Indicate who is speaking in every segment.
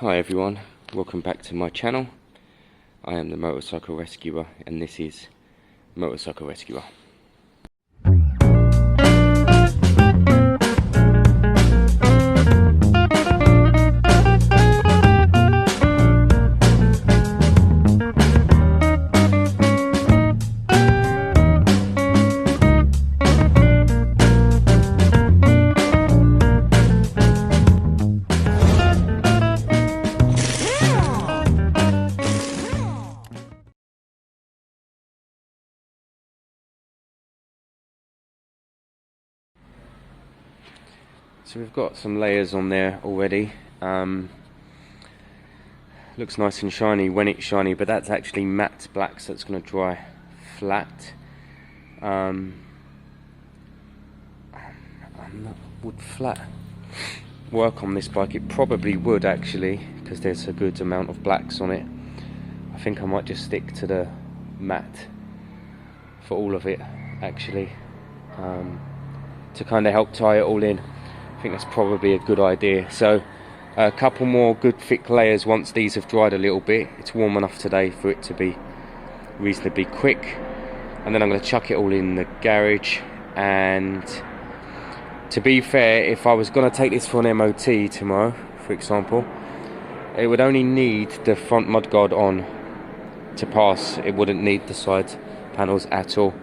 Speaker 1: Hi everyone, welcome back to my channel. I am the Motorcycle Rescuer and this is Motorcycle Rescuer. So we've got some layers on there already. Looks nice and shiny when it's shiny, but that's actually matte black, so it's going to dry flat. Would flat work on this bike? It probably would actually, because there's a good amount of blacks on it. I think I might just stick to the matte for all of it actually, to kind of help tie it all in. I think that's probably a good idea. So a couple more good thick layers once these have dried a little bit. It's warm enough today for it to be reasonably quick, and then I'm going to chuck it all in the garage. And to be fair, if I was going to take this for an MOT tomorrow, for example, it would only need the front mudguard on to pass. It wouldn't need the side panels at all.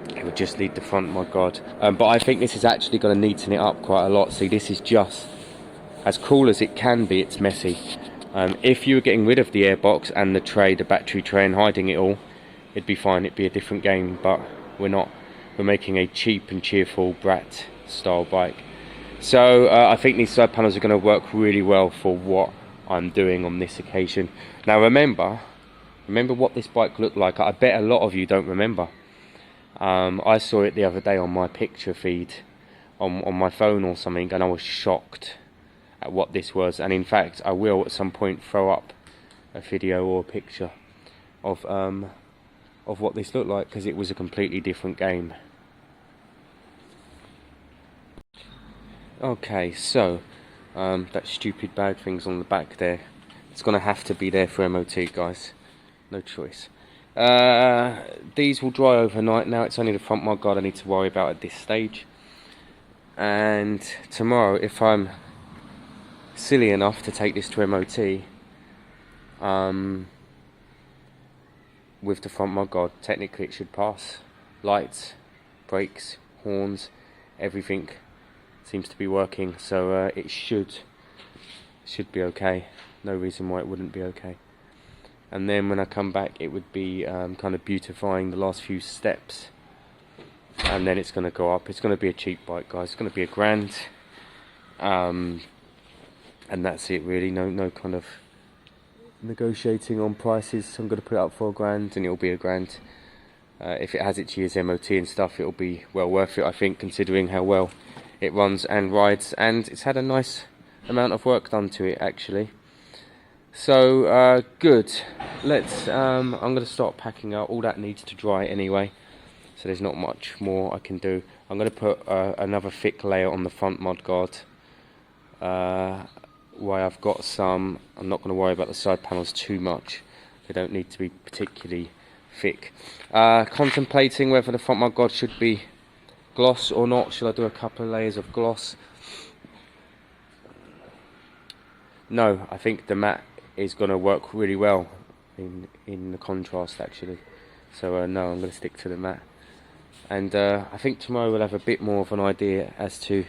Speaker 1: It would just need the front mudguard. But I think this is actually going to neaten it up quite a lot. See, this is just as cool as it can be. It's messy. If you were getting rid of the airbox and the tray, the battery tray, and hiding it all, it'd be fine. It'd be a different game. But we're not. We're making a cheap and cheerful brat style bike. So I think these side panels are going to work really well for what I'm doing on this occasion. Now remember what this bike looked like. I bet a lot of you don't remember. I saw it the other day on my picture feed on my phone or something, and I was shocked at what this was. And in fact, I will at some point throw up a video or a picture of what this looked like, because it was a completely different game. Okay, so that stupid bag thing's on the back there. It's gonna have to be there for MOT, guys. No choice. These will dry overnight. Now it's only the front mudguard I need to worry about at this stage. And tomorrow, if I'm silly enough to take this to MOT, with the front mudguard, technically it should pass. Lights, brakes, horns, everything seems to be working, so it should be okay. No reason why it wouldn't be okay. And then when I come back, it would be kind of beautifying the last few steps, and then it's going to go up. It's going to be a cheap bike, guys. It's going to be £1,000, and that's it really. No kind of negotiating on prices. I'm going to put it up for £1,000, and it'll be £1,000. If it has its year's MOT and stuff, it'll be well worth it, I think, considering how well it runs and rides, and it's had a nice amount of work done to it actually. So good. Let's I'm going to start packing up. All that needs to dry anyway, so there's not much more I can do. I'm going to put another thick layer on the front mudguard, where I've got some. I'm not going to worry about the side panels too much. They don't need to be particularly thick. Contemplating whether the front mudguard should be gloss or not. Should I do a couple of layers of gloss? No, I think the matte is going to work really well in the contrast actually. So no, I'm going to stick to the matte. And I think tomorrow we'll have a bit more of an idea as to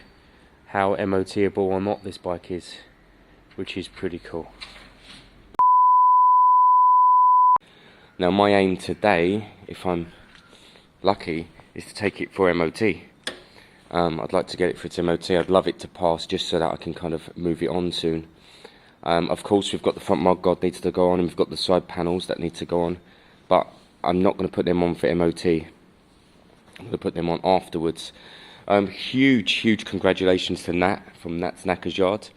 Speaker 1: how MOTable or not this bike is, which is pretty cool. Now my aim today, if I'm lucky, is to take it for MOT. I'd like to get it for its MOT. I'd love it to pass just so that I can kind of move it on soon. Of course we've got the front mudguard needs to go on, and we've got the side panels that need to go on, but I'm not going to put them on for MOT. I'm going to put them on afterwards. Huge congratulations to Nat from Nat's Knackers Yard.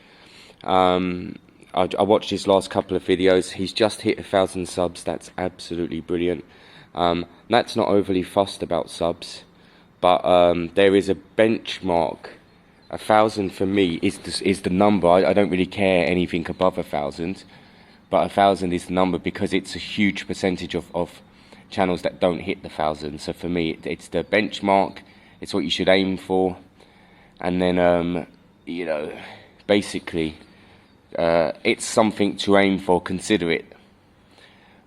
Speaker 1: I watched his last couple of videos. He's just hit 1,000 subs. That's absolutely brilliant. Nat's not overly fussed about subs, but there is a benchmark 1,000 for me is the number. I don't really care anything above 1,000, but 1,000 is the number because it's a huge percentage of channels that don't hit the 1,000. So for me, it's the benchmark. It's what you should aim for, and then you know, basically, it's something to aim for. Consider it.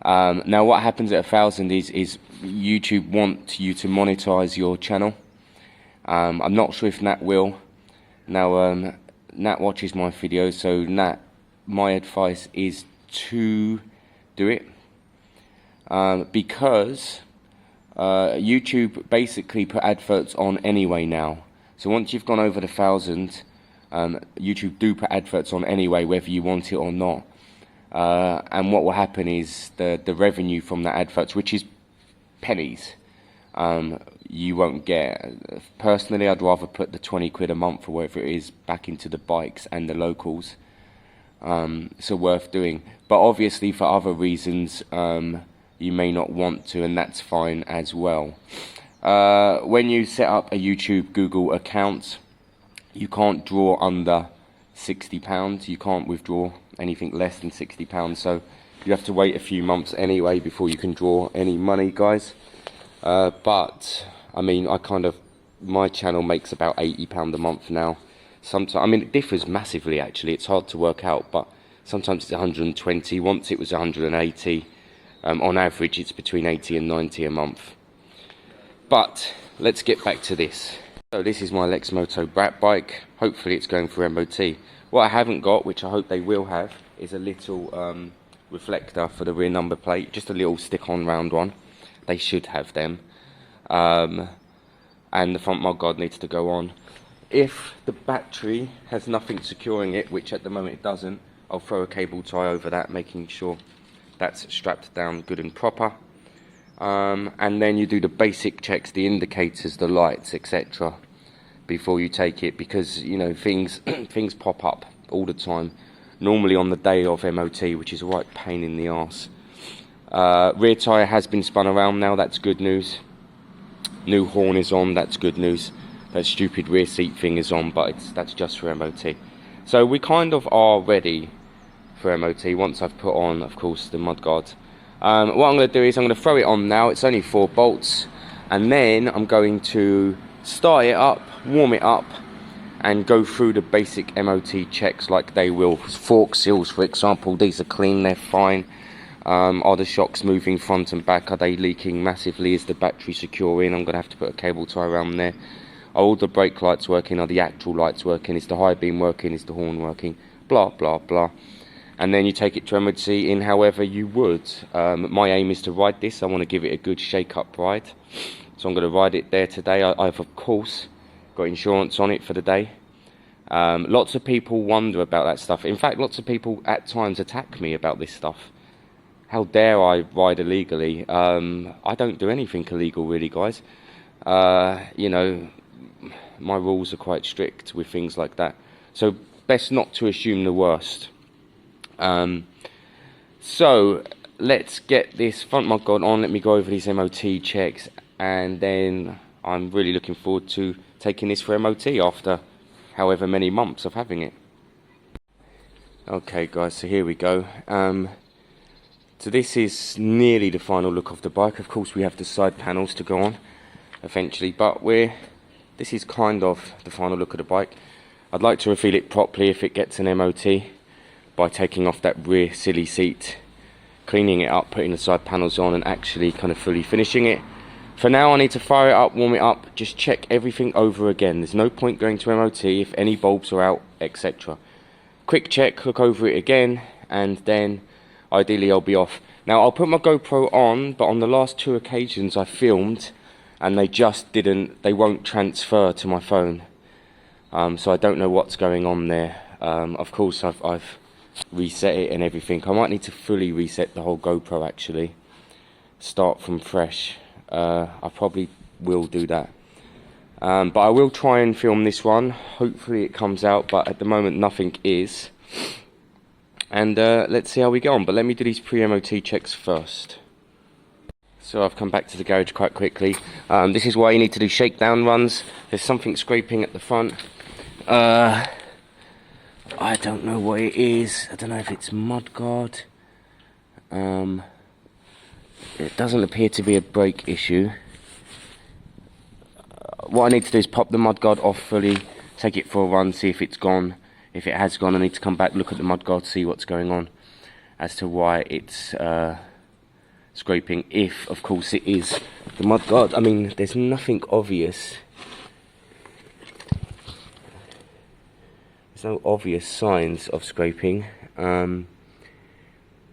Speaker 1: Now, what happens at 1,000 is YouTube want you to monetize your channel. I'm not sure if Nat will. Now, Nat watches my videos, so Nat, my advice is to do it, because YouTube basically put adverts on anyway now. So once you've gone over the 1,000, YouTube do put adverts on anyway, whether you want it or not. And what will happen is the revenue from the adverts, which is pennies, you won't get. Personally, I'd rather put the 20 quid a month or whatever it is back into the bikes and the locals. So worth doing. But obviously for other reasons, you may not want to, and that's fine as well. When you set up a YouTube Google account, you can't draw under £60. You can't withdraw anything less than £60. So you have to wait a few months anyway before you can draw any money, guys. But I mean, my channel makes about £80 a month now. Sometimes, I mean, it differs massively actually. It's hard to work out, but sometimes it's 120. Once it was 180. On average, it's between 80 and 90 a month. But let's get back to this. So this is my Lexmoto Brat bike. Hopefully it's going for MOT. What I haven't got, which I hope they will have, is a little reflector for the rear number plate. Just a little stick-on round one. They should have them. And the front mudguard needs to go on. If the battery has nothing securing it, which at the moment it doesn't, I'll throw a cable tie over that, making sure that's strapped down good and proper. And then you do the basic checks, the indicators, the lights, etc. before you take it, because you know things pop up all the time. Normally on the day of MOT, which is a right pain in the arse. Rear tyre has been spun around now, that's good news. New horn is on, that's good news. That stupid rear seat thing is on, but that's just for MOT. So we kind of are ready for MOT once I've put on, of course, the mudguard. What I'm going to do is I'm going to throw it on now. It's only 4 bolts, and then I'm going to start it up, warm it up, and go through the basic MOT checks like they will. Fork seals, for example, these are clean, they're fine. Are the shocks moving front and back? Are they leaking massively? Is the battery secure in? I'm going to have to put a cable tie around there. Are all the brake lights working? Are the actual lights working? Is the high beam working? Is the horn working? Blah, blah, blah. And then you take it to MOT in however you would. My aim is to ride this. I want to give it a good shake-up ride. So I'm going to ride it there today. I've, of course, got insurance on it for the day. Lots of people wonder about that stuff. In fact, lots of people at times attack me about this stuff. How dare I ride illegally? I don't do anything illegal, really, guys. You know, my rules are quite strict with things like that. So best not to assume the worst. So let's get this front mudguard on. Let me go over these MOT checks, and then I'm really looking forward to taking this for MOT after however many months of having it. Okay guys, so here we go. So this is nearly the final look of the bike. Of course we have the side panels to go on eventually, but this is kind of the final look of the bike. I'd like to reveal it properly if it gets an MOT by taking off that rear silly seat, cleaning it up, putting the side panels on, and actually kind of fully finishing it. For now I need to fire it up, warm it up, just check everything over again. There's no point going to MOT if any bulbs are out, etc. Quick check, look over it again, and then ideally I'll be off. Now I'll put my GoPro on, but on the last 2 occasions I filmed and they won't transfer to my phone. So I don't know what's going on there. Of course I've reset it and everything. I might need to fully reset the whole GoPro actually. Start from fresh. I probably will do that. But I will try and film this one. Hopefully it comes out, but at the moment nothing is. And let's see how we go on. But let me do these pre-MOT checks first. So I've come back to the garage quite quickly. This is why you need to do shakedown runs. There's something scraping at the front. I don't know what it is. I don't know if it's mudguard. It doesn't appear to be a brake issue. What I need to do is pop the mudguard off fully, take it for a run, see if it's gone. If it has gone, I need to come back, look at the mudguard, see what's going on as to why it's scraping, if of course it is the mudguard. I mean, there's nothing obvious. There's no obvious signs of scraping,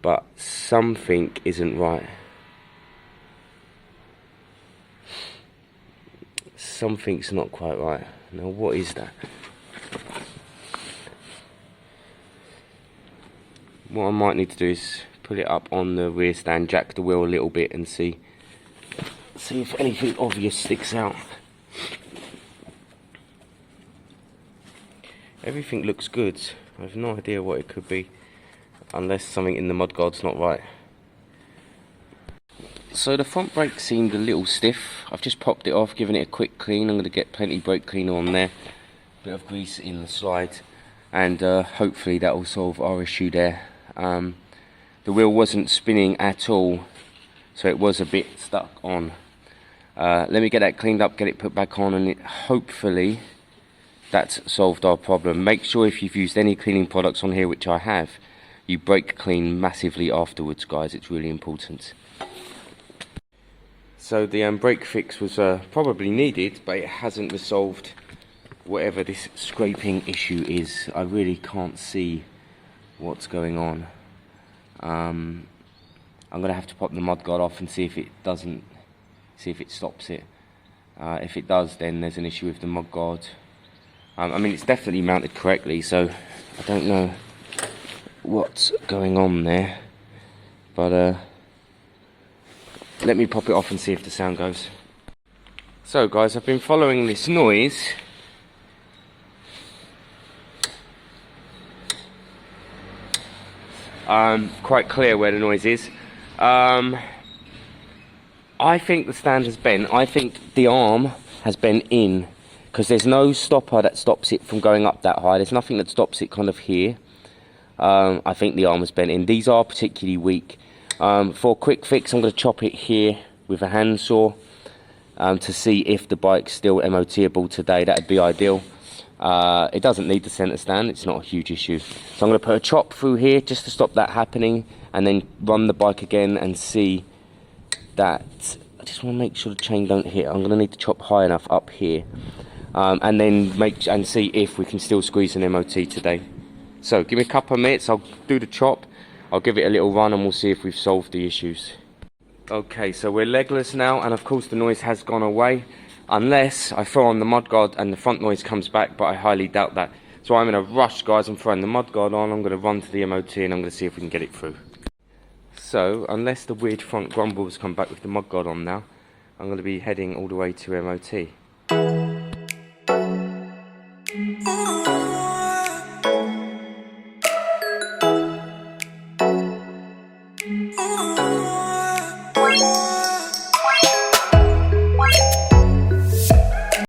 Speaker 1: but something isn't right. Something's not quite right. Now, what is that? What I might need to do is put it up on the rear stand, jack the wheel a little bit, and see if anything obvious sticks out. Everything looks good. I have no idea what it could be, unless something in the mudguard's not right. So the front brake seemed a little stiff. I've just popped it off, given it a quick clean. I'm going to get plenty of brake cleaner on there, bit of grease in the slide, and hopefully that will solve our issue there. The wheel wasn't spinning at all, so it was a bit stuck on. Let me get that cleaned up, get it put back on, and hopefully that's solved our problem. Make sure if you've used any cleaning products on here, which I have, you brake clean massively afterwards, guys. It's really important. So the brake fix was probably needed, but it hasn't resolved whatever this scraping issue is. I really can't see what's going on. I'm gonna have to pop the mudguard off and see if it stops it. If it does, then there's an issue with the mudguard. I mean, it's definitely mounted correctly, so I don't know what's going on there, but let me pop it off and see if the sound goes. So guys, I've been following this noise. Quite clear where the noise is. I think the stand has bent. I think the arm has bent in, because there's no stopper that stops it from going up that high. There's nothing that stops it kind of here. I think the arm was bent in. These are particularly weak. For a quick fix, I'm going to chop it here with a handsaw to see if the bike's still MOTable today. That would be ideal. It doesn't need the centre stand, it's not a huge issue. So I'm going to put a chop through here just to stop that happening, and then run the bike again and see that. I just want to make sure the chain don't hit. I'm going to need to chop high enough up here, and then see if we can still squeeze an MOT today. So give me a couple of minutes, I'll do the chop, I'll give it a little run, and we'll see if we've solved the issues. Okay, so we're legless now, and of course the noise has gone away, unless I throw on the mudguard and the front noise comes back, but I highly doubt that. So I'm in a rush, guys. I'm throwing the mudguard on, I'm going to run to the MOT, and I'm going to see if we can get it through. So, unless the weird front grumbles come back with the mudguard on now, I'm going to be heading all the way to MOT.